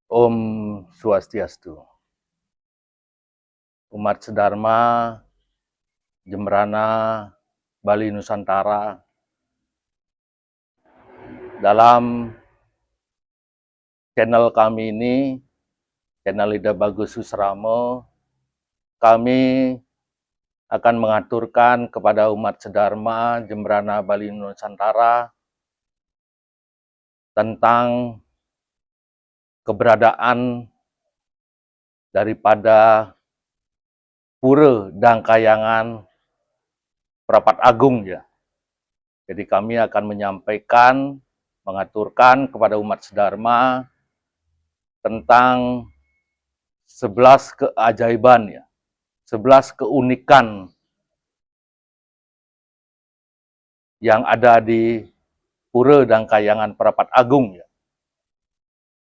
Om Swastiastu. Umat Sedharma, Jembrana, Bali Nusantara, dalam channel kami ini, channel Ida Bagus Susramo, kami akan mengaturkan kepada umat Sedharma, Jembrana, Bali Nusantara tentang keberadaan daripada Pura Dangkayangan Prapat Agung ya. Jadi kami akan menyampaikan, mengaturkan kepada umat Sedharma tentang 11 keajaiban ya, 11 keunikan yang ada di Pura Dangkayangan Prapat Agung ya.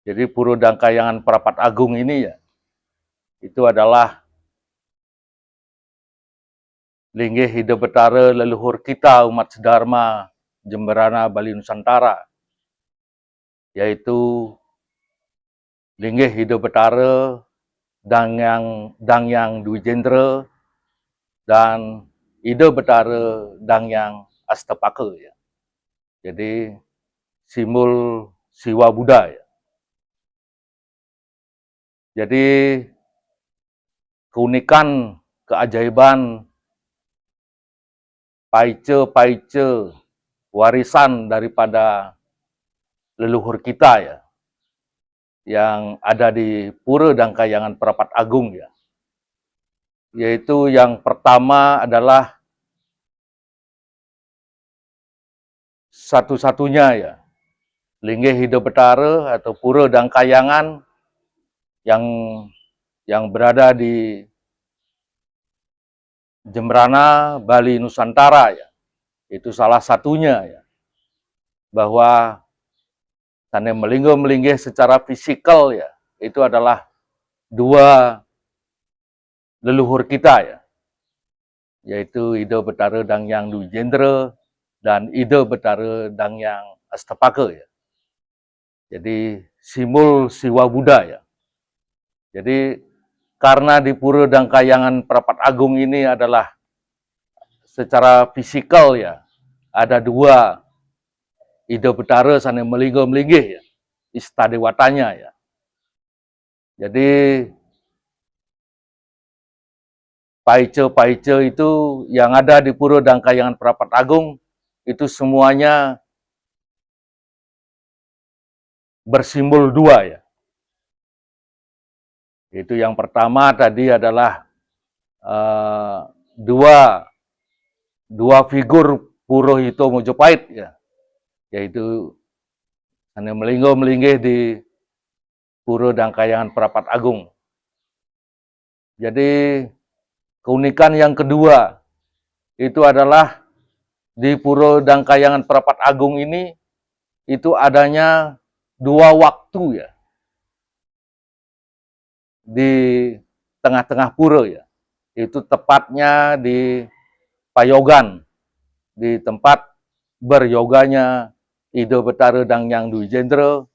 Jadi Pura Dangkayangan Prapat Agung ini ya, itu adalah linggih hidup betara leluhur kita umat Sedharma Jembrana Bali Nusantara, yaitu linggih hidup betara Dangyang Dwi Jendra dan Ida Betara Dangyang Astapaka ya. Jadi simbol Siwa Buddha ya. Jadi keunikan, keajaiban, paice warisan daripada leluhur kita ya, yang ada di Pura Dangkayangan Prapat Agung ya. Yaitu yang pertama adalah satu-satunya ya, linggih hidup betara atau Pura Dangkayangan yang berada di Jembrana, Bali Nusantara ya. Itu salah satunya ya. Bahwa tanda melinggih secara fisikal ya, itu adalah dua leluhur kita ya. Yaitu Ida Betara Dangyang Dwi Jendra dan Ida Betara Dangyang Astapaka ya. Jadi simbol Siwa Buddha ya. Jadi karena di Pura Dangkayangan Prapat Agung ini adalah secara fisikal ya, ada dua Ida Betara sana melinggih ya, istadewatanya ya. Jadi paice itu yang ada di Pura Dangkayangan Prapat Agung itu semuanya bersimbol dua ya. Itu yang pertama tadi adalah dua figur Purohito Mojopahit ya, yaitu hanya melinggih di Pura Dangkayangan Prapat Agung. Jadi keunikan yang kedua itu adalah di Pura Dangkayangan Prapat Agung ini itu adanya dua waktu ya di tengah-tengah pura ya. Itu tepatnya di Payogan, di tempat beryoganya Ida Betara Dangyang Dwi Jendra,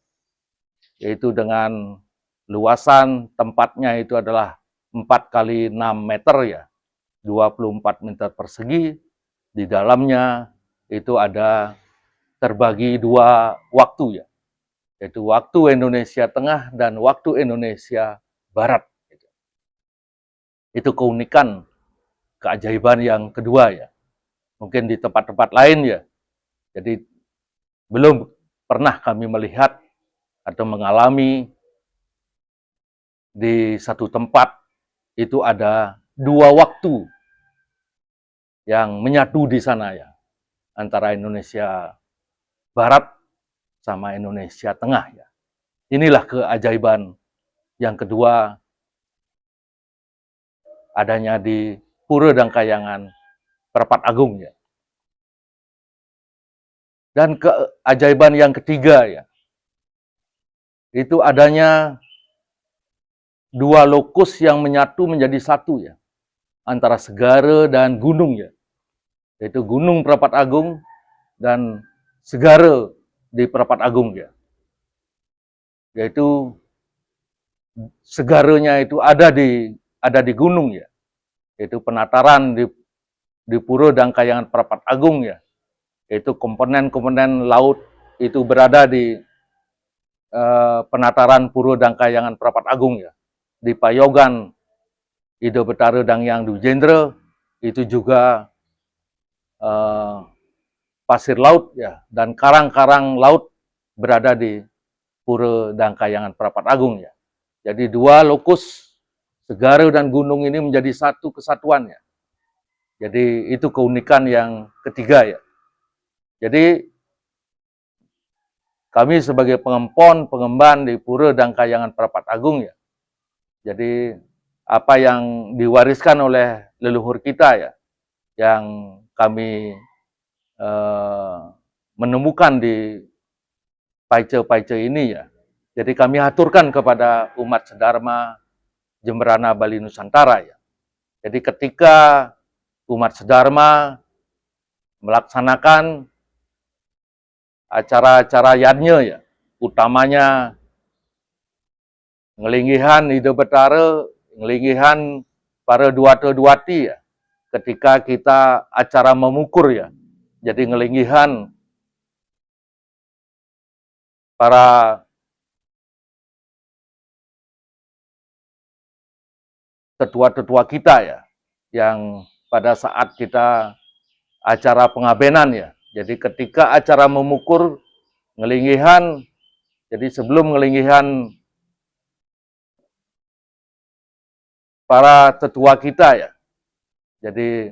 yaitu dengan luasan tempatnya itu adalah 4 kali 6 meter ya, 24 meter persegi. Di dalamnya itu ada terbagi dua waktu ya, yaitu waktu Indonesia Tengah dan waktu Indonesia Barat. Itu keunikan, keajaiban yang kedua ya. Mungkin di tempat-tempat lain ya. Jadi belum pernah kami melihat atau mengalami di satu tempat itu ada dua waktu yang menyatu di sana ya, antara Indonesia Barat sama Indonesia Tengah ya. Inilah keajaiban yang kedua adanya di Pura Dangkayangan Prapat Agung ya. Dan keajaiban yang ketiga ya, itu adanya dua lokus yang menyatu menjadi satu ya, antara segara dan gunung ya, yaitu Gunung Prapat Agung dan segara di Prapat Agung ya, yaitu segaranya itu ada di gunung ya, yaitu penataran di Pura dan Kahyangan Prapat Agung ya, yaitu komponen-komponen laut itu berada di penataran Pura dan Kahyangan Prapat Agung ya, di Payogan Ida Betara dan Yang Dujendra itu juga pasir laut ya, dan karang-karang laut berada di Pura dan Kahyangan Prapat Agung ya. Jadi dua lokus segara dan gunung ini menjadi satu kesatuan ya. Jadi itu keunikan yang ketiga ya. Jadi kami sebagai pengempon, pengemban di Pura dan Kahyangan Prapat Agung ya. Jadi apa yang diwariskan oleh leluhur kita ya, yang kami menemukan di paice-paice ini ya. Jadi kami aturkan kepada umat Sedharma Jemberana Bali Nusantara ya. Jadi ketika umat Sedharma melaksanakan acara-acara yadnya ya, utamanya ngelinggihan Ida Betara, ngelinggihan para duata-duati ya. Ketika kita acara memukur ya, jadi ngelinggihan para tetua-tetua kita ya, yang pada saat kita acara pengabenan ya. Jadi ketika acara memukur ngelinggihan, jadi sebelum ngelinggihan para tetua kita ya. Jadi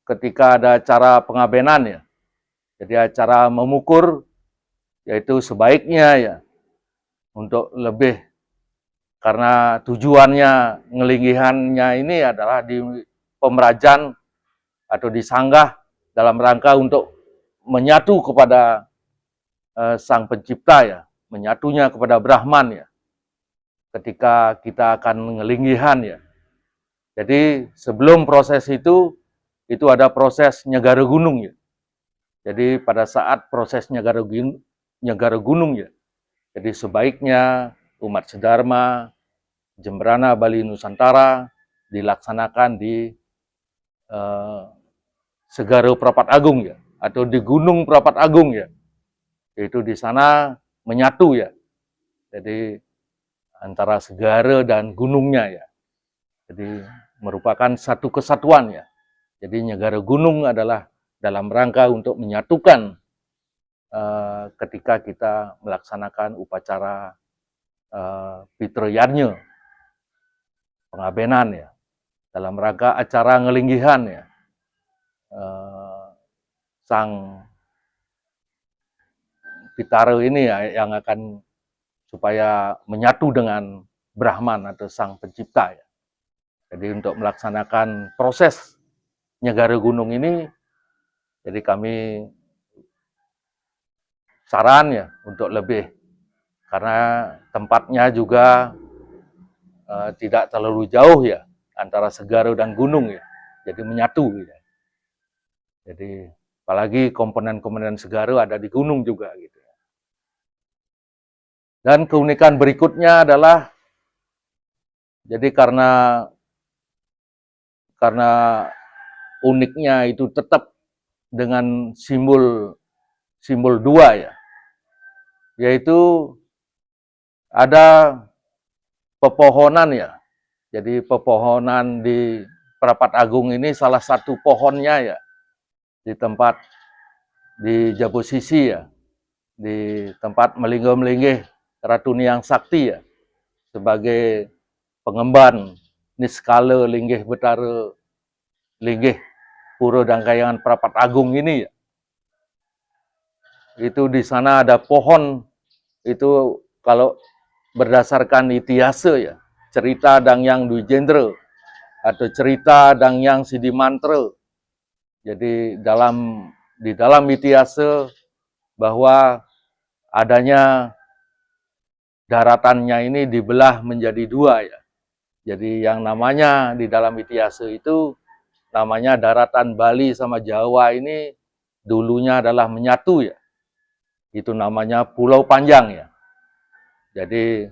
ketika ada acara pengabenan ya, jadi acara memukur, yaitu sebaiknya ya, untuk lebih, karena tujuannya ngelinggihannya ini adalah di pemerajan atau disanggah dalam rangka untuk menyatu kepada Sang Pencipta ya, menyatunya kepada Brahman ya, ketika kita akan ngelinggihan ya. Jadi sebelum proses itu ada proses nyegara gunung ya. Jadi pada saat proses nyegara gunung ya, jadi sebaiknya umat Sedharma Jemberana Bali Nusantara dilaksanakan di Segara Prapat Agung ya, atau di Gunung Prapat Agung ya. Yaitu di sana menyatu ya. Jadi antara segara dan gunungnya ya. Jadi merupakan satu kesatuan ya. Jadi nyegara gunung adalah dalam rangka untuk menyatukan ketika kita melaksanakan upacara Pitra Yadnya, pengabenan ya, dalam rangka acara ngelinggihan ya, Sang Pitara ini ya, yang akan supaya menyatu dengan Brahman atau Sang Pencipta ya. Jadi untuk melaksanakan proses nyegara gunung ini, jadi kami saran ya untuk lebih, karena tempatnya juga tidak terlalu jauh ya antara segara dan gunung ya, jadi menyatu ya. Jadi apalagi komponen-komponen segara ada di gunung juga gitu. Dan keunikan berikutnya adalah, jadi karena uniknya itu tetap dengan simbol dua ya, yaitu ada pepohonan ya. Jadi pepohonan di Prapat Agung ini salah satu pohonnya ya, di tempat di Jabusisi ya, di tempat melinggih-melinggih Ratu Niang Sakti ya, sebagai pengemban Niskala Linggih Betara Linggih Pura dan Kahyangan Prapat Agung ini ya. Itu di sana ada pohon, itu kalau berdasarkan itiasa ya, cerita Dangyang Dujendra atau cerita Dangyang Sidimantra. Jadi di dalam itiasa bahwa adanya daratannya ini dibelah menjadi dua ya. Jadi yang namanya di dalam itiasa itu namanya daratan Bali sama Jawa ini dulunya adalah menyatu ya. Itu namanya Pulau Panjang ya. Jadi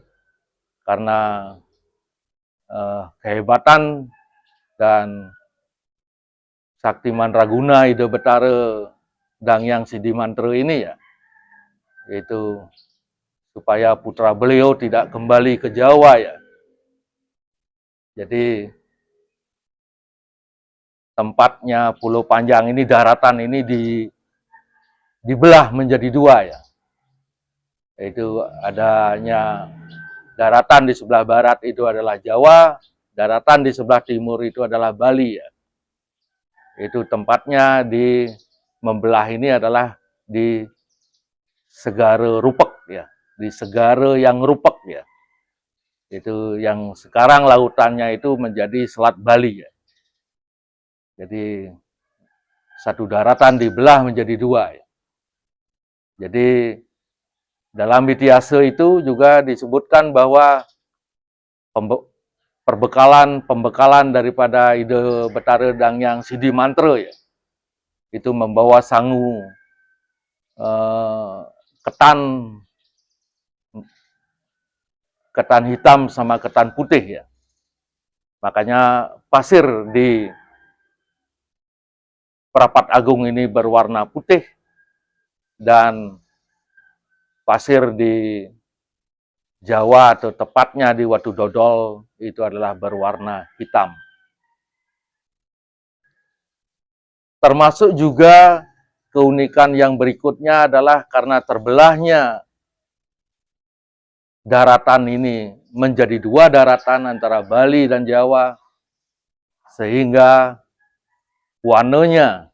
karena kehebatan dan Sakti Mandraguna Ida Betara Dangyang Sidimantra ini ya, yaitu supaya putra beliau tidak kembali ke Jawa ya. Jadi tempatnya Pulau Panjang ini, daratan ini dibelah menjadi dua ya. Yaitu adanya daratan di sebelah barat itu adalah Jawa, daratan di sebelah timur itu adalah Bali ya. Itu tempatnya di membelah ini adalah di Segara Rupek ya, di Segara yang Rupek ya. Itu yang sekarang lautannya itu menjadi Selat Bali ya. Jadi satu daratan dibelah menjadi dua ya. Jadi dalam Witiasa itu juga disebutkan bahwa pembekalan daripada Ida Betara Dangyang Sidimantra ya, itu membawa sangu ketan hitam sama ketan putih ya. Makanya pasir di Prapat Agung ini berwarna putih dan pasir di Jawa atau tepatnya di Watu Dodol itu adalah berwarna hitam. Termasuk juga keunikan yang berikutnya adalah karena terbelahnya daratan ini menjadi dua daratan antara Bali dan Jawa, sehingga warnanya,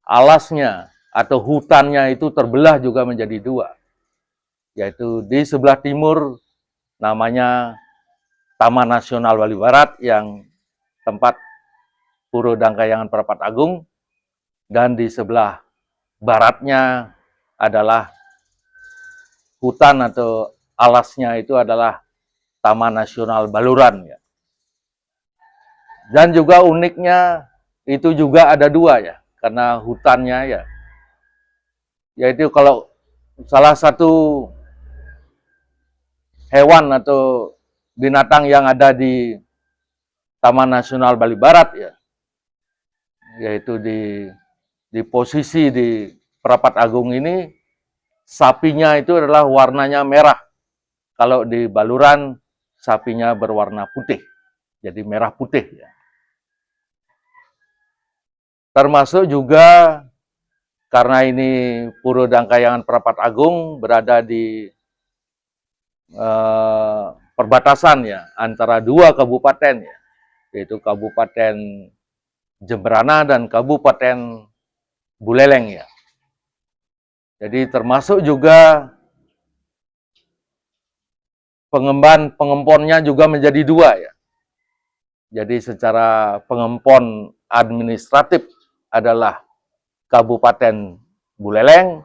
alasnya, atau hutannya itu terbelah juga menjadi dua. Yaitu di sebelah timur namanya Taman Nasional Bali Barat yang tempat Pura Dangkayangan Prapat Agung, dan di sebelah baratnya adalah hutan atau alasnya itu adalah Taman Nasional Baluran ya. Dan juga uniknya itu juga ada dua ya, karena hutannya ya, yaitu kalau salah satu hewan atau binatang yang ada di Taman Nasional Bali Barat ya, yaitu di posisi di Prapat Agung ini, sapinya itu adalah warnanya merah. Kalau di Baluran sapinya berwarna putih, jadi merah putih ya. Termasuk juga karena ini Pura Dangkayangan Prapat Agung berada di perbatasan ya antara dua kabupaten ya, yaitu Kabupaten Jembrana dan Kabupaten Buleleng ya. Jadi termasuk juga pengemponnya juga menjadi dua ya. Jadi secara pengempon administratif adalah Kabupaten Buleleng,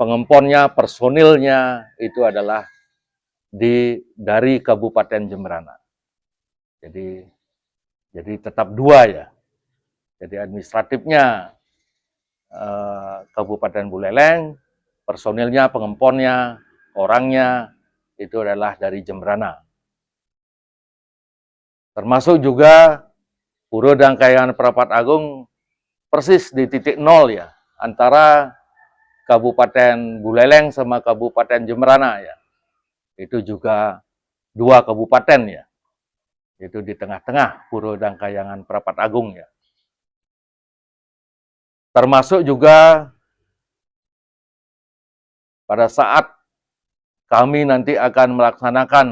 pengemponnya, personilnya itu adalah dari Kabupaten Jembrana. Jadi tetap dua ya. Jadi administratifnya Kabupaten Buleleng, personilnya, pengemponnya, orangnya itu adalah dari Jembrana. Termasuk juga Pura Dangkayangan Prapat Agung persis di titik nol ya, antara Kabupaten Buleleng sama Kabupaten Jembrana ya. Itu juga dua kabupaten ya. Itu di tengah-tengah Pura Dangkayangan Prapat Agung ya. Termasuk juga pada saat kami nanti akan melaksanakan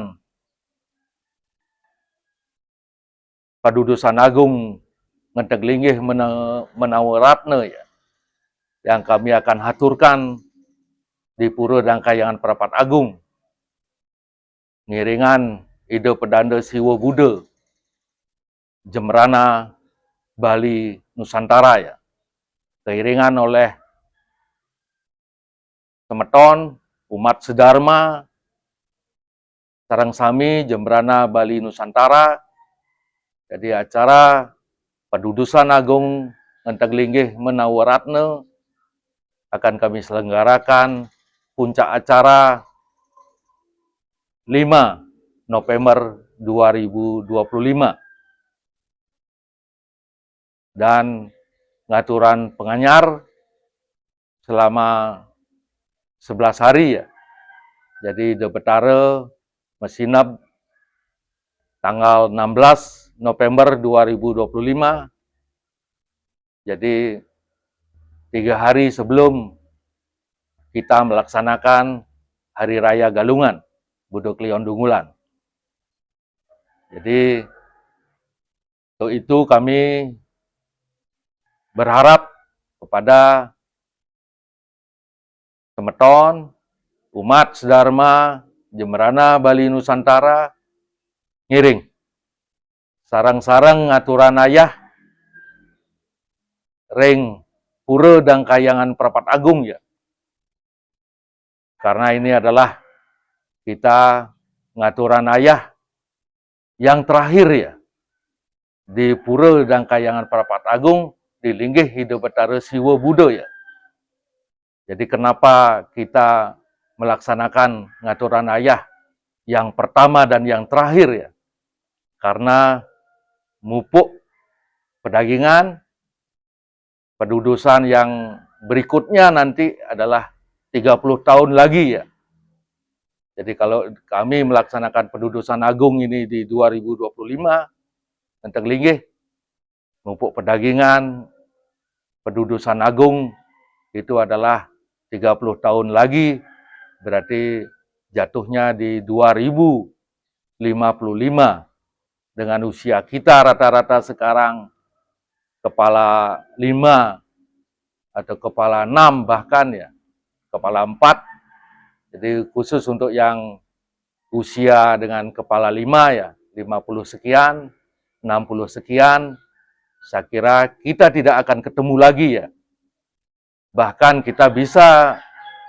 Padudusan Agung Ngedeglinggih Menawaratna ya, yang kami akan haturkan di Pura Dangkayangan Prapat Agung, ngiringan Ida Pedanda Siwa Buddha Jembrana Bali Nusantara ya, keiringan oleh Semeton, umat Sedharma, sareng sami Jembrana Bali Nusantara. Jadi acara Padudusan Agung Ngedeglinggih Menawaratna akan kami selenggarakan puncak acara 5 November 2025 dan ngaturan penganyar selama 11 hari ya. Jadi de betare mesinap tanggal 16 November 2025. Jadi 3 hari sebelum kita melaksanakan Hari Raya Galungan Budo Klion Dungulan. Jadi untuk itu kami berharap kepada Semeton, umat sedharma Jemberana Bali Nusantara ngiring sarang-sarang ngaturan ayah ring pura dan kayangan Prapat Agung ya. Karena ini adalah kita ngaturan ayah yang terakhir ya di pura dan kayangan Prapat Agung di Linggih Hidup Betara Siwa Budo ya. Jadi kenapa kita melaksanakan ngaturan ayah yang pertama dan yang terakhir ya? Karena mupuk pedagingan pedudusan yang berikutnya nanti adalah 30 tahun lagi ya. Jadi kalau kami melaksanakan pedudusan agung ini di 2025, tentang linggih, mupuk pedagingan, pedudusan agung itu adalah 30 tahun lagi, berarti jatuhnya di 2055 dengan usia kita rata-rata sekarang kepala 5 atau kepala 6 bahkan ya, kepala 4. Jadi khusus untuk yang usia dengan kepala 5 ya, 50 sekian, 60 sekian, saya kira kita tidak akan ketemu lagi ya. Bahkan kita bisa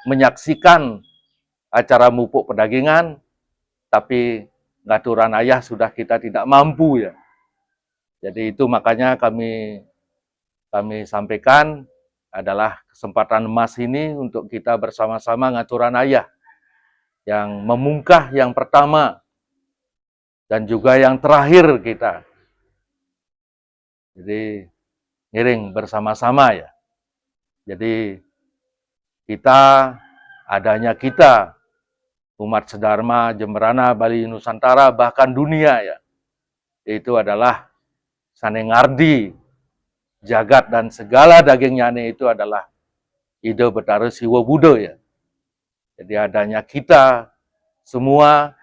menyaksikan acara mupuk pedagingan, tapi ngaturan ayah sudah kita tidak mampu ya. Jadi itu makanya kami sampaikan adalah kesempatan emas ini untuk kita bersama-sama ngaturan ayah yang memungkah yang pertama dan juga yang terakhir kita. Jadi ngiring bersama-sama ya. Jadi adanya kita umat sedharma Jemberana Bali Nusantara bahkan dunia ya, itu adalah sanengardi jagat dan segala dagingnya itu adalah Ida Betara Siwa Budo ya. Jadi adanya kita semua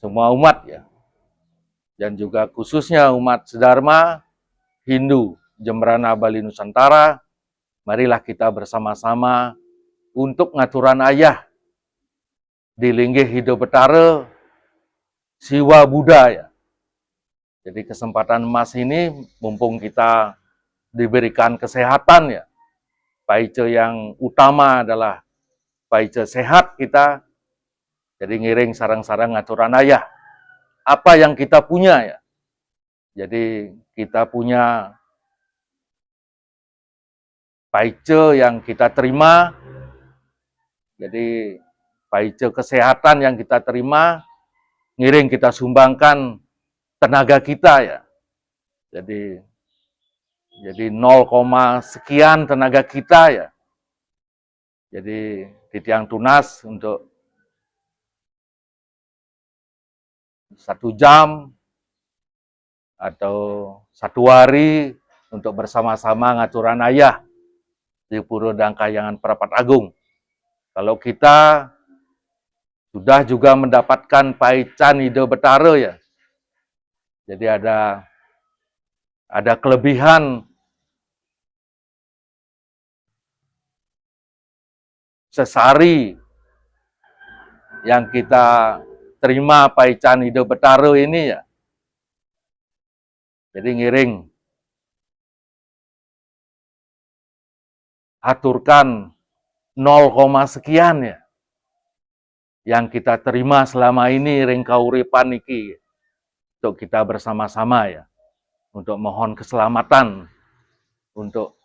umat ya, dan juga khususnya umat sedharma Hindu Jemberana Bali Nusantara, marilah kita bersama-sama untuk ngaturan ayah di Linggih Hidup Betara Siwa Buddha ya. Jadi kesempatan emas ini mumpung kita diberikan kesehatan ya. Paice yang utama adalah paice sehat kita. Jadi ngiring sarang-sarang ngaturan ayah. Apa yang kita punya ya. Jadi kita punya paice yang kita terima. Jadi paice kesehatan yang kita terima, ngiring kita sumbangkan tenaga kita ya. Jadi 0, sekian tenaga kita ya. Jadi titiang tunas untuk 1 jam atau 1 hari untuk bersama-sama ngaturan ayah di Pura dan Kayangan Prapat Agung. Kalau kita sudah juga mendapatkan paican Ida Betara ya. Jadi ada kelebihan sesari yang kita terima paican Ida Betara ini ya. Jadi ngiring aturkan 0, sekian ya yang kita terima selama ini ring kauripan iki untuk kita bersama-sama ya, untuk mohon keselamatan untuk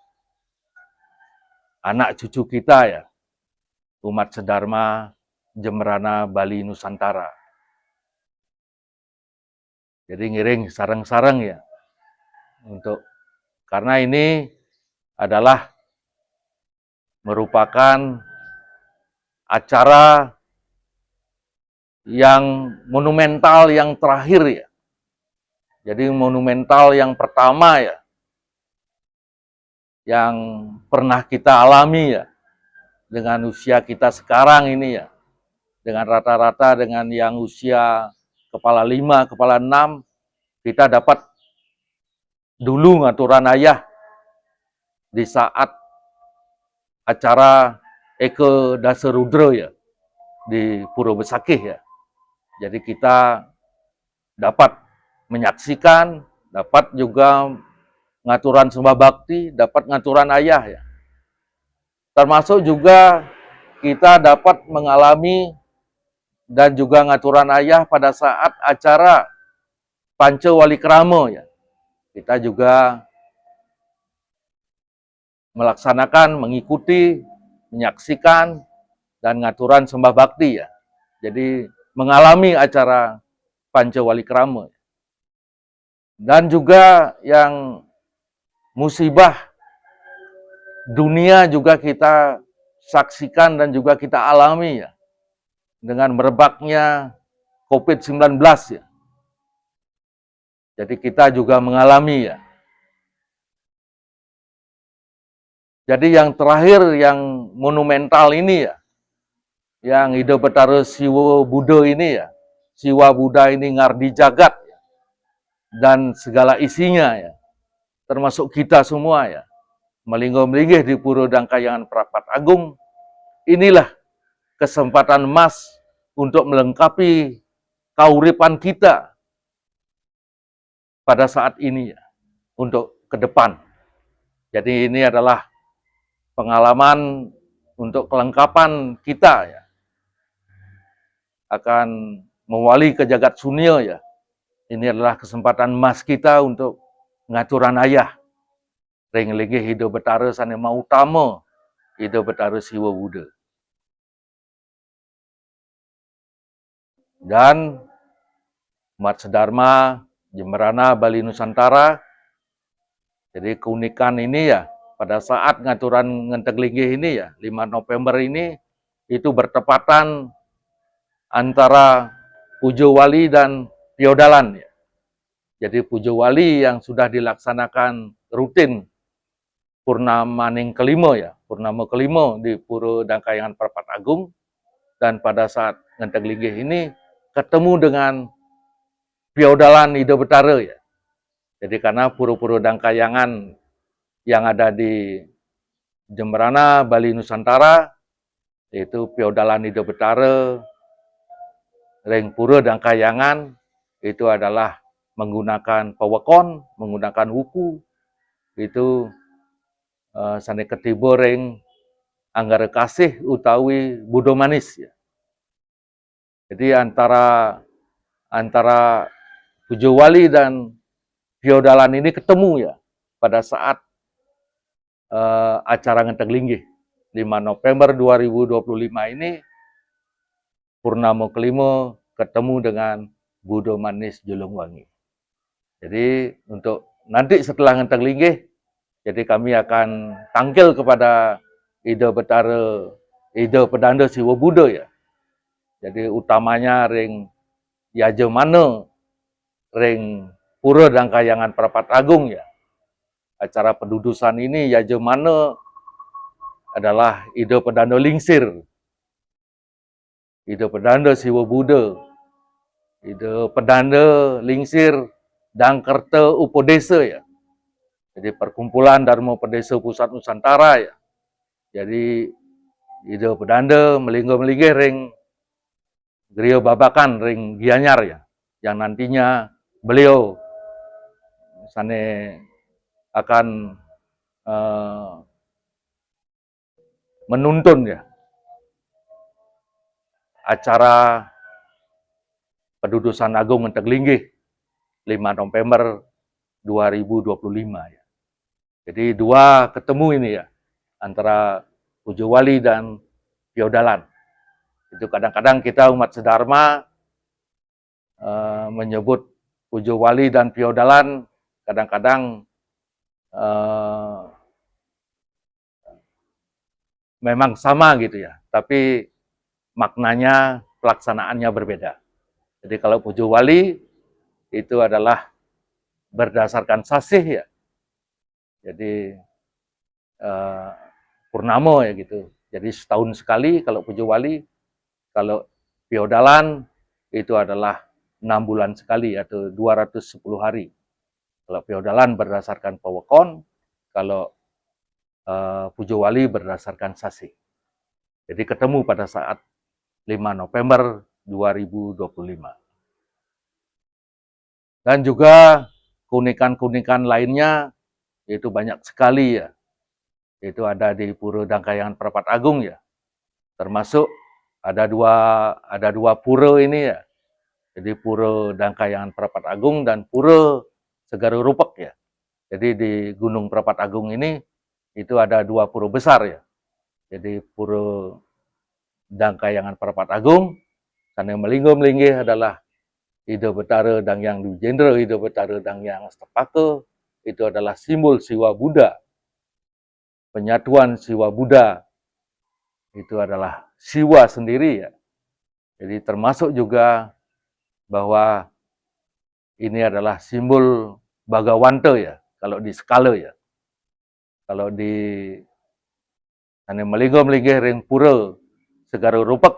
anak cucu kita ya. umat sedharma Jemberana Bali Nusantara. Jadi ngiring sareng-sareng ya, karena ini adalah merupakan acara yang monumental yang terakhir ya. Jadi monumental yang pertama ya, yang pernah kita alami ya, dengan usia kita sekarang ini ya, dengan rata-rata dengan yang usia kepala 5, kepala 6, kita dapat dulu ngaturan ayah di saat acara Eke Daserudra ya, di Pura Besakih ya. Jadi kita dapat menyaksikan, dapat juga ngaturan sembah bakti, dapat ngaturan ayah ya. Termasuk juga kita dapat mengalami dan juga ngaturan ayah pada saat acara Panca Walikrama ya. Kita juga melaksanakan, mengikuti, menyaksikan, dan ngaturan sembah bakti ya. Jadi mengalami acara Panca Walikrama. Dan juga yang musibah dunia juga kita saksikan dan juga kita alami ya. Dengan merebaknya COVID-19 ya. Jadi kita juga mengalami ya. Jadi yang terakhir yang monumental ini ya, yang Ida Betara Siwa Buddha ini ya, Siwa Buddha ini ngardi jagat ya, dan segala isinya ya, termasuk kita semua ya, melinggo-melinggih di Pura Dangkayangan Prapat Agung. Inilah kesempatan emas untuk melengkapi kauripan kita pada saat ini ya, untuk ke depan. Jadi ini adalah pengalaman untuk kelengkapan kita ya, akan mewali ke jagat sunia ya. Ini adalah kesempatan emas kita untuk ngaturan ayah. Ring linggih Ida Betara sanema utama Ida Betara Siwa Buddha. Dan umat sedharma Jemberana Bali Nusantara. Jadi keunikan ini ya, pada saat ngaturan ngenteg linggih ini ya, 5 November ini, itu bertepatan antara Pujo Wali dan Piodalan ya. Jadi Pujo Wali yang sudah dilaksanakan rutin Purnamaning kelima ya, Purnama kelima di Pura Dangkayangan Prapat Agung. Dan pada saat ngenteg linggih ini ketemu dengan Piodalan Ida Betara ya. Jadi karena pura-pura Dangkayangan yang ada di Jemberana Bali Nusantara, yaitu Piodalan Ida Betara, ring Pura Dangkayangan, itu adalah menggunakan pawekon, menggunakan wuku, itu sane ketiba ring Anggara Kasih utawi Budo Manis ya. Jadi antara Pujo Wali dan Piodalan ini ketemu ya pada saat acara ngenteg linggih 5 November 2025 ini, Purnama kelima ketemu dengan Budo Manis Julungwangi. Jadi untuk nanti setelah ngenteg linggih, jadi kami akan tangkil kepada Ida Betara, Ida Pedanda Siwa Buddha ya. Jadi utamanya ring yaje mana ring Pura Dangkayangan Prapat Agung ya. Acara pendudusan ini yaje mana adalah Ida Pedanda Lingsir, Ida Pedanda Siwa Buddha, Ida Pedanda Lingsir Dangkerta Upodesa ya. Jadi perkumpulan Dharma Pedesa Pusat Nusantara ya. Jadi Ida Pedanda melinggo-melinggih ring Griya Babakan ring Gianyar ya, yang nantinya beliau akan menuntun ya acara pendudusan agung ngenteg linggih 5 November 2025 ya. Jadi dua ketemu ini ya, antara Pujo Wali dan feodalan. Itu kadang-kadang kita umat Sedharma menyebut Pujo Wali dan feodalan kadang-kadang memang sama gitu ya, tapi maknanya, pelaksanaannya berbeda. Jadi kalau Pujo Wali itu adalah berdasarkan sasih ya, jadi purnamo ya gitu. Jadi setahun sekali kalau Pujo Wali, kalau feodalan itu adalah 6 bulan sekali atau 210 hari. Kalau feodalan berdasarkan pawekon, kalau Pujo Wali berdasarkan sasih. Jadi ketemu pada saat 5 November 2025. Dan juga keunikan-keunikan lainnya yaitu banyak sekali ya. Itu ada di Pura Dangkayangan Perapat Agung ya. Termasuk ada dua pura ini ya. Jadi Pura Dangkayangan Perapat Agung dan Pura Segara Rupek ya. Jadi di Gunung Perapat Agung ini itu ada 2 pura besar ya. Jadi Pura Dangkayangan Perapat Agung, Sanai Melinggo Melinggih adalah Ida Betara dan yang Dujendra, Ida Betara dan yang Stepake, itu adalah simbol Siwa Buddha. Penyatuan Siwa Buddha itu adalah Siwa sendiri ya. Jadi termasuk juga bahwa ini adalah simbol Bagawanta ya, kalau di skala ya. Kalau di Sanai Melinggo Melinggih Ring Pura Segara Rupek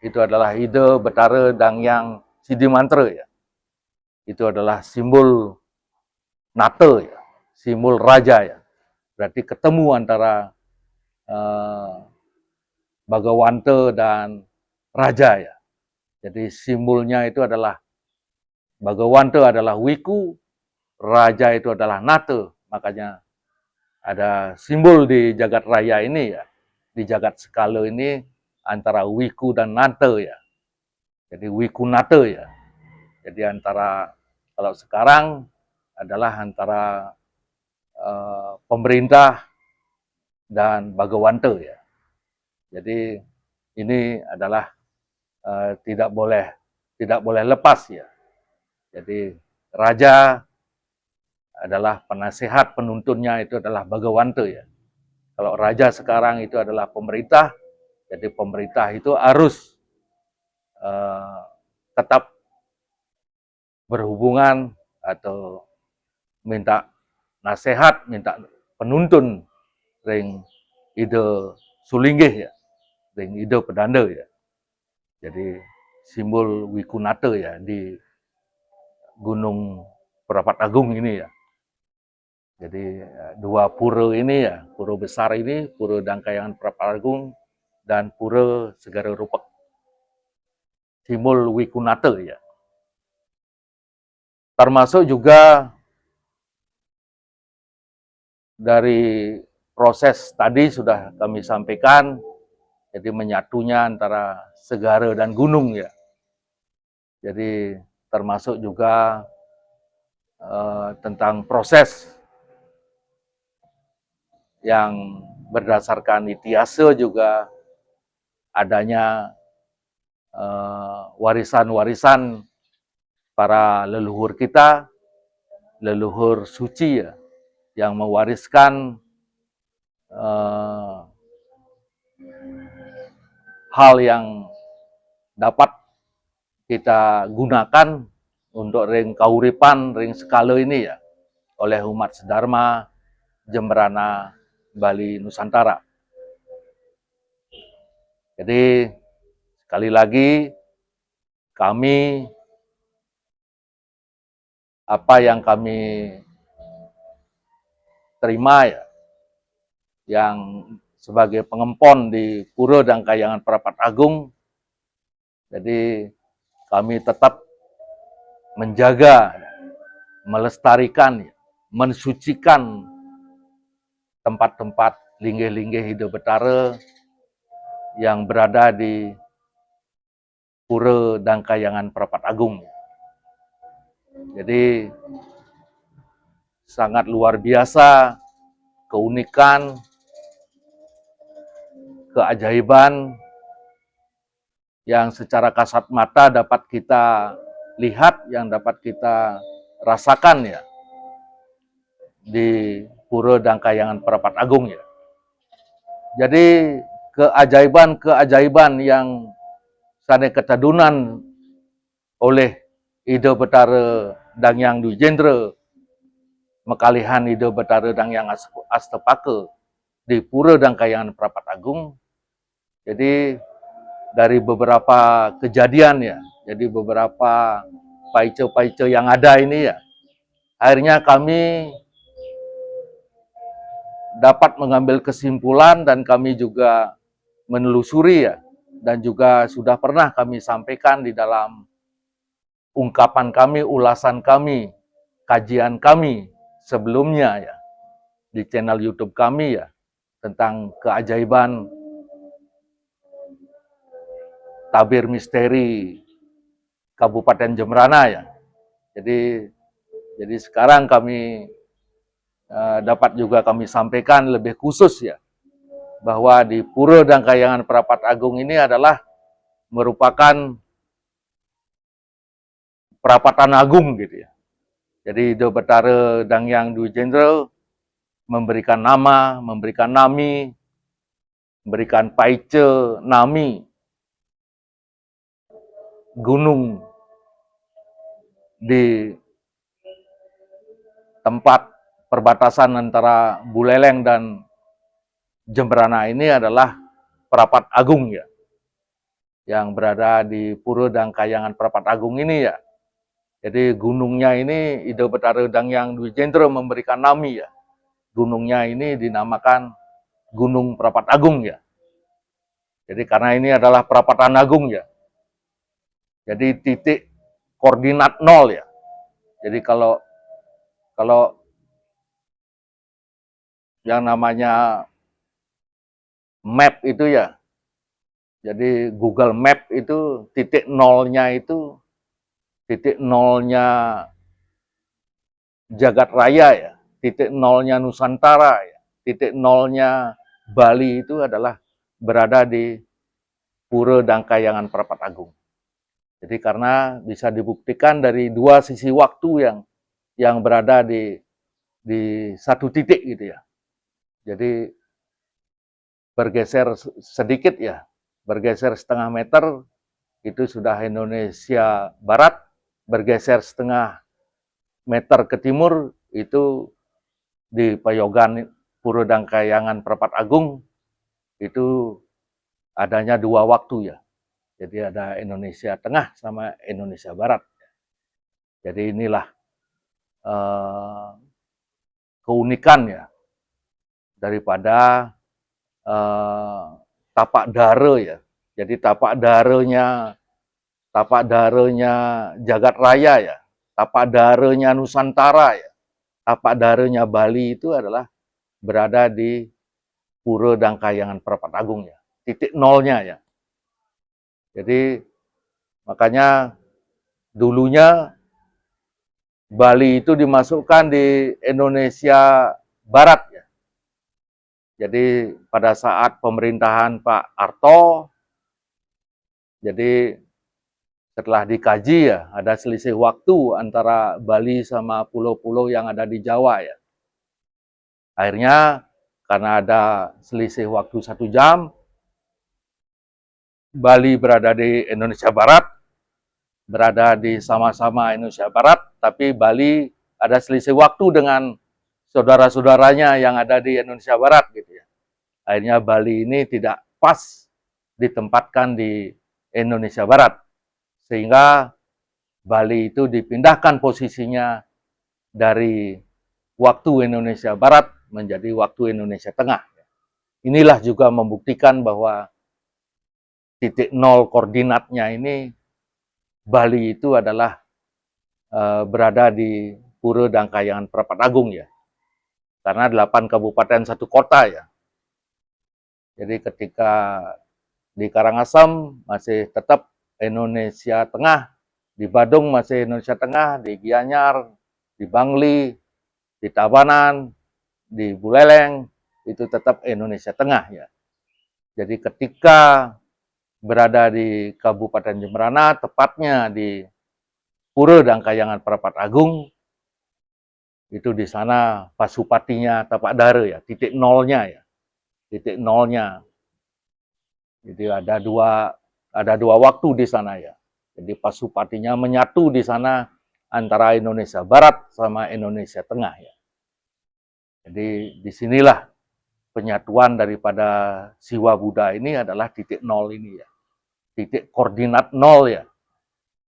itu adalah Ida Betara dan yang Sidi Mantra ya. Itu adalah simbol Nata ya, simbol raja ya. Berarti ketemu antara Bagawanta dan raja ya. Jadi simbolnya itu adalah Bagawanta adalah Wiku, raja itu adalah Nata. Makanya ada simbol di jagat raya ini ya, di jagat skala ini antara Wiku dan Nata ya. Jadi Wiku Nata ya. Jadi antara, kalau sekarang adalah antara pemerintah dan Bagawanta ya. Jadi ini adalah tidak boleh lepas ya. Jadi raja adalah penasehat penuntunnya itu adalah Bagawanta ya. Kalau raja sekarang itu adalah pemerintah, jadi pemerintah itu harus tetap berhubungan atau minta nasihat, minta penuntun ring ide sulinggih ya, ring ide pedanda ya. Jadi simbol Wikunata ya di Gunung Perapat Agung ini ya. Jadi 2 pura ini ya, pura besar ini, Pura Dangkayangan Perapat Agung dan Pura Segara Rupek. Simbol Wikunata ya. Termasuk juga dari proses tadi sudah kami sampaikan, jadi menyatunya antara segara dan gunung ya. Jadi termasuk juga tentang proses yang berdasarkan itiasa juga adanya warisan-warisan para leluhur kita, leluhur suci ya, yang mewariskan hal yang dapat kita gunakan untuk ring kauripan, ring skala ini ya, oleh umat Sedharma Jemberana Bali Nusantara. Jadi sekali lagi kami, apa yang kami terima ya, yang sebagai pengempon di Pura Dangkayangan Perapat Agung, jadi kami tetap menjaga, melestarikan, mensucikan tempat-tempat linggih-linggih Ida Betara yang berada di Pura Dangkayangan Perapat Agung. Jadi sangat luar biasa keunikan, keajaiban yang secara kasat mata dapat kita lihat, yang dapat kita rasakan ya di Pura Dangkayangan Perapat Agung ya. Jadi keajaiban-keajaiban yang sane ketadunan oleh Ida Betara Dangyang Dwi Jendra mekalihan Ida Betara Dangyang Astapaka di Pura Dangkayangan Perapat Agung. Jadi dari beberapa kejadian ya, jadi beberapa paice-paice yang ada ini ya, akhirnya kami dapat mengambil kesimpulan dan kami juga menelusuri ya, dan juga sudah pernah kami sampaikan di dalam ungkapan kami, ulasan kami, kajian kami sebelumnya ya, di channel YouTube kami ya, tentang keajaiban tabir misteri Kabupaten Jembrana ya. Jadi sekarang kami dapat juga kami sampaikan lebih khusus ya, bahwa di Pura Dangkayangan Perapat Agung ini adalah merupakan perapatan agung gitu ya. Jadi Ida Betara Dangyang Dwi Jendra memberikan nama, memberikan nami, memberikan paice nami gunung di tempat perbatasan antara Buleleng dan Jembrana ini adalah Perapat Agung ya, yang berada di Pura Dangkayangan Perapat Agung ini ya. Jadi gunungnya ini Ida Betara Dangyang Dwi Jendra memberikan nami ya. Gunungnya ini dinamakan Gunung Perapat Agung ya. Jadi karena ini adalah perapatan agung ya. Jadi titik koordinat 0 ya. Jadi kalau yang namanya map itu ya, jadi Google Map itu titik nolnya itu titik nolnya Jagat Raya ya, titik nolnya Nusantara ya, titik nolnya Bali itu adalah berada di Pura Dangkayangan Perapat Agung. Jadi karena bisa dibuktikan dari dua sisi waktu yang berada di satu titik gitu ya. Jadi bergeser sedikit ya, bergeser setengah meter itu sudah Indonesia Barat, bergeser setengah meter ke timur itu di Payogan Pura Dangkayangan Perapat Agung itu adanya dua waktu ya. Jadi ada Indonesia Tengah sama Indonesia Barat. Jadi inilah keunikan ya daripada tapak dara ya. Jadi tapak daranya Jagat Raya ya, tapak daranya Nusantara ya, tapak daranya Bali itu adalah berada di Pura Dangkayangan Perapat Agung ya, titik nolnya ya. Jadi makanya dulunya Bali itu dimasukkan di Indonesia Barat ya. Jadi pada saat pemerintahan Pak Harto, jadi setelah dikaji ya, ada selisih waktu antara Bali sama pulau-pulau yang ada di Jawa ya. Akhirnya karena ada selisih waktu 1 jam, Bali berada di Indonesia Barat, berada di sama-sama Indonesia Barat, tapi Bali ada selisih waktu dengan saudara-saudaranya yang ada di Indonesia Barat gitu ya. Akhirnya Bali ini tidak pas ditempatkan di Indonesia Barat, sehingga Bali itu dipindahkan posisinya dari waktu Indonesia Barat menjadi waktu Indonesia Tengah. Inilah juga membuktikan bahwa titik nol koordinatnya ini Bali itu adalah berada di Pura Dangkayangan Perapat Agung ya. Karena 8 kabupaten 1 kota ya. Jadi ketika di Karangasem masih tetap Indonesia Tengah, di Badung masih Indonesia Tengah, di Gianyar, di Bangli, di Tabanan, di Buleleng itu tetap Indonesia Tengah ya. Jadi ketika berada di Kabupaten Jemberana, tepatnya di Pura dan Kayangan Prapat Agung. Itu di sana Pasupatinya Tapak Dara ya, titik nolnya ya, titik nolnya. Jadi ada dua waktu di sana ya. Jadi Pasupatinya menyatu di sana antara Indonesia Barat sama Indonesia Tengah ya. Jadi disinilah penyatuan daripada Siwa Buddha ini adalah titik nol ini ya, titik koordinat nol ya.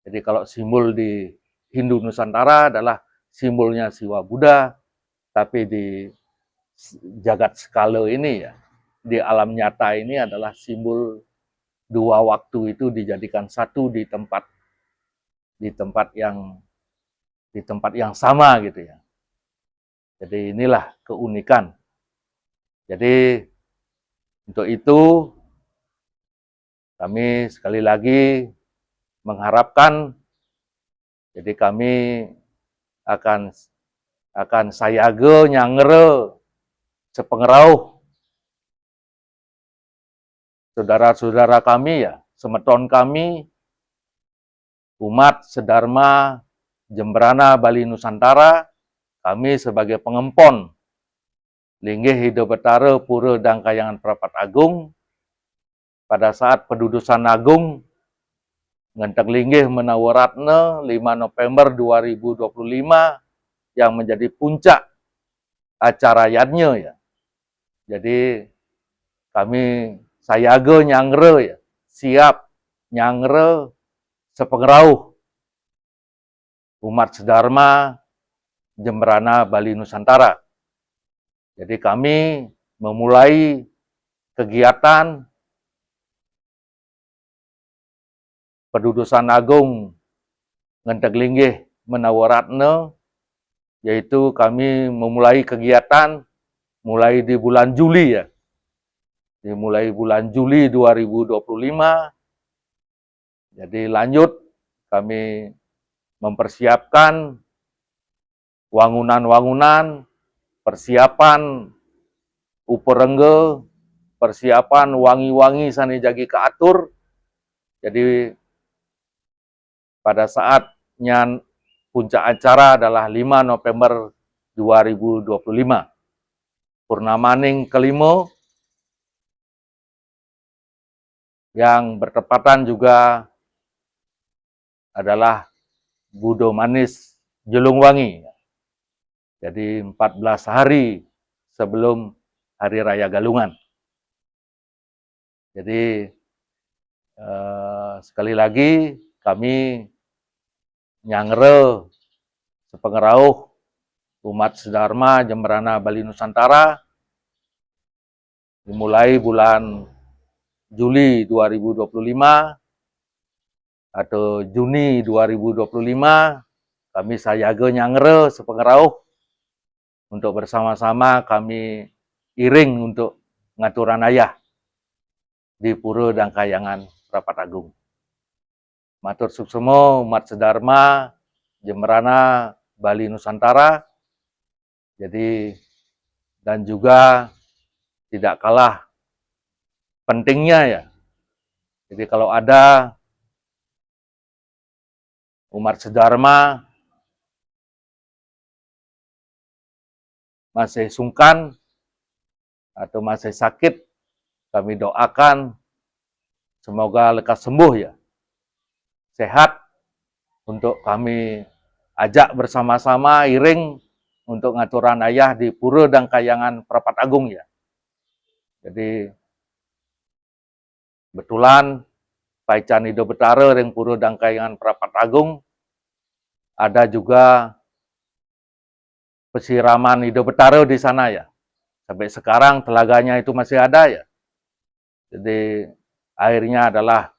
Jadi kalau simbol di Hindu Nusantara adalah simbolnya Siwa Buddha, tapi di jagat skala ini ya, di alam nyata ini adalah simbol dua waktu itu dijadikan satu di tempat yang sama gitu ya. Jadi inilah keunikan. Jadi untuk itu kami sekali lagi mengharapkan, jadi kami akan sayaga nyangere sepengerauh saudara-saudara kami ya, semeton kami, umat sedharma Jemberana Bali Nusantara, kami sebagai pengempon Linggih Hidup Betara Pura dan Kayangan Prapat Agung, pada saat pedudusan agung Ngenteng Linggih Menawaratna 5 November 2025 yang menjadi puncak acara yadnya ya. Jadi kami sayaga nyangre ya, siap nyangre sepengerauh umat sedharma Jemberana Bali Nusantara. Jadi kami memulai kegiatan pedudusan agung Ngenteng Linggih Menawaratna, yaitu kami memulai kegiatan mulai di bulan Juli ya. Dimulai bulan Juli 2025. Jadi lanjut kami mempersiapkan wangunan-wangunan, persiapan uperengge, persiapan wangi-wangi sani jagi keatur. Jadi pada saatnya puncak acara adalah 5 November 2025. Purnamaning kelima yang bertepatan juga adalah Budo Manis Jelung Wangi. Jadi 14 hari sebelum Hari Raya Galungan. Jadi sekali lagi kami nyangre sepengerauh umat sedharma Jemberana Bali Nusantara dimulai bulan Juli 2025 atau Juni 2025 kami sayaga nyangre sepengerauh untuk bersama-sama kami iring untuk ngaturan ayah di Pura dan Kayangan Prapat Agung. Matur suksemo umat sedharma Jemberana Bali Nusantara. Jadi dan juga tidak kalah pentingnya ya. Jadi kalau ada umat sedharma masih sungkan atau masih sakit, kami doakan semoga lekas sembuh ya, sehat, untuk kami ajak bersama-sama iring untuk ngaturan ayah di Pura dan Kayangan Prapat Agung ya. Jadi betulan Paican Hidup Betara ring Pura dan Kayangan Prapat Agung ada juga pesiraman Hidup Betara di sana ya. Sampai sekarang telaganya itu masih ada ya. Jadi airnya adalah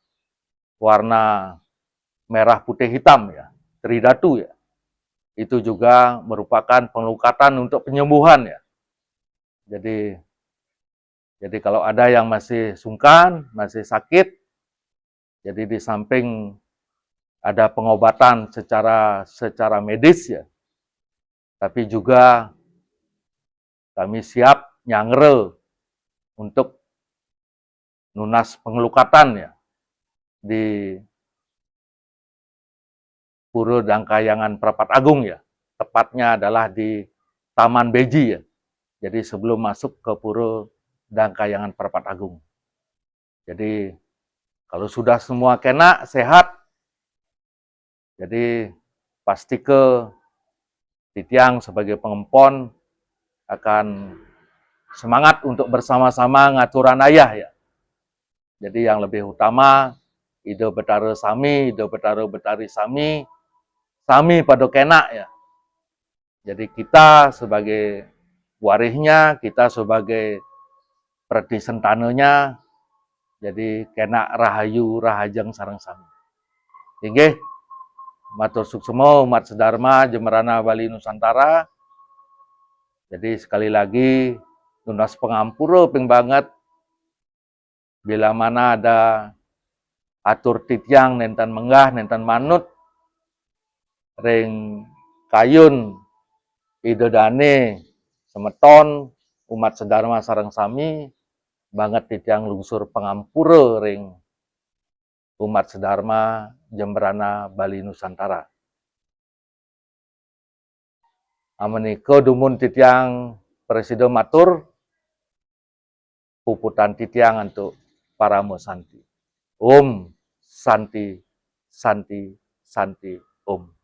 warna merah putih hitam ya, tridatu ya. Itu juga merupakan penglukatan untuk penyembuhan ya. Jadi kalau ada yang masih sungkan, masih sakit, jadi di samping ada pengobatan secara medis ya, tapi juga kami siap nyangre untuk nunas pengelukatan ya. di Pura Dangkayangan Prapat Agung ya. Tepatnya adalah di Taman Beji ya. Jadi sebelum masuk ke Pura Dangkayangan Prapat Agung. Jadi kalau sudah semua kena sehat, jadi pasti ke Titiang sebagai pengempon akan semangat untuk bersama-sama ngaturan ayah ya. Jadi yang lebih utama ide betara sami, ide betara betari sami, sami pada kena ya. Jadi kita sebagai warisnya, kita sebagai perdi sentananya, jadi kena rahayu rahajeng sareng sami. Inggih, matur suksema umat sedharma Jemberana Bali Nusantara. Jadi sekali lagi tunas pengampura ping banget bila mana ada atur titiang nenten menggah nenten manut ring kayun idodane semeton umat sedharma sareng sami banget titiang lungsur pengampura ring umat sedharma Jemberana Bali Nusantara. Amenika dumun titiang presida matur puputan titiang untuk para Santi. Om Santi Santi Santi Om.